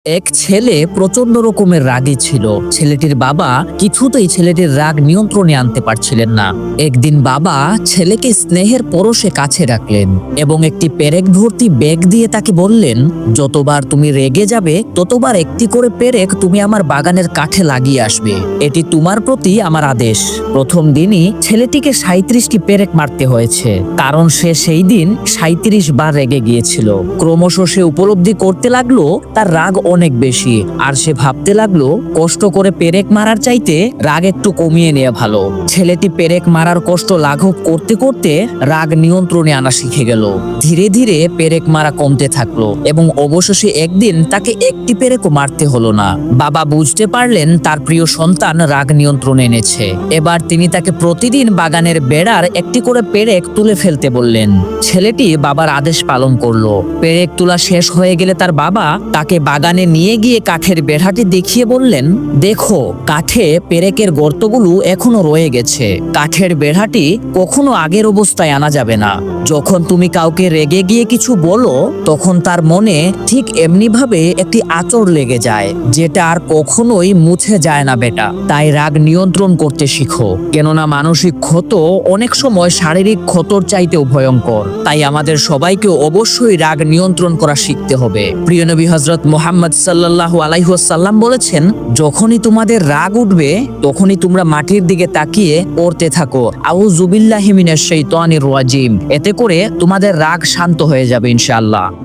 এক ছেলে প্রচন্ড রকমের রাগী ছিল। ছেলেটির বাবা কিছুতেই ছেলেটির রাগ নিয়ন্ত্রণে আনতে পারছিলেন না। একদিন বাবা ছেলেকে স্নেহের পরশে কাছে রাখলেন এবং একটি পেরেক ভর্তি ব্যাগ দিয়ে তাকে বললেন, যতবার তুমি রেগে যাবে ততবার একটি করে পেরেক তুমি আমার বাগানের কাঠে লাগিয়ে আসবে। এটি তোমার প্রতি আমার আদেশ। প্রথম দিনই ছেলেটিকে 37টি পেরেক মারতে হয়েছে, কারণ সে সেই দিন 37 বার রেগে গিয়েছিল। ক্রমশ সে উপলব্ধি করতে লাগলো তার রাগ অনেক বেশি, আর সে ভাবতে লাগলো কষ্ট করে পেরেক মারার চাইতে রাগ একটু কমিয়ে নেওয়া ভালো। ছেলেটি পেরেক মারার কষ্ট লাঘব করতে করতে রাগ নিয়ন্ত্রণে আনা শিখে গেল। ধীরে ধীরে পেরেক মারা কমতে থাকলো এবং অবশেষে একদিন তাকে একটি পেরেকও মারতে হলো না। বাবা বুঝতে পারলেন তার প্রিয় সন্তান রাগ নিয়ন্ত্রণে এনেছে। এবার তিনি তাকে প্রতিদিন বাগানের বেড়ার একটি করে পেরেক তুলে ফেলতে বললেন। ছেলেটি বাবার আদেশ পালন করলো। পেরেক তোলা শেষ হয়ে গেলে তার বাবা তাকে বাগানে নিয়ে গিয়ে কাঠের বেড়াটি দেখিয়ে বললেন, দেখো কাঠে পেরেকের গর্তগুলো এখনো রয়ে গেছে। কাঠের বেড়াটি কখনো আগের অবস্থায় আনা যাবে না। যখন তুমি কাউকে রেগে গিয়ে কিছু বলো তখন তার মনে ঠিক এমনি ভাবে একটি আঁচড় লেগে যায়, যেটা আর কখনোই মুছে যায় না বেটা। তাই রাগ নিয়ন্ত্রণ করতে শিখো, কেননা মানসিক ক্ষত অনেক সময় শারীরিক ক্ষতর চাইতেও ভয়ঙ্কর। তাই আমাদের সবাইকে অবশ্যই রাগ নিয়ন্ত্রণ করা শিখতে হবে। প্রিয় নবী হযরত মুহাম্মদ সাল্লাল্লাহু আলাইহি ওয়াসাল্লাম বলেছেন, যখনই তোমাদের রাগ উঠবে তখনই তোমরা মাটির দিকে তাকিয়ে পড়তে থাকো আউযু বিল্লাহি মিনাশ শাইতানির রাজিম। এতে করে তোমাদের রাগ শান্ত হয়ে যাবে ইনশাআল্লাহ।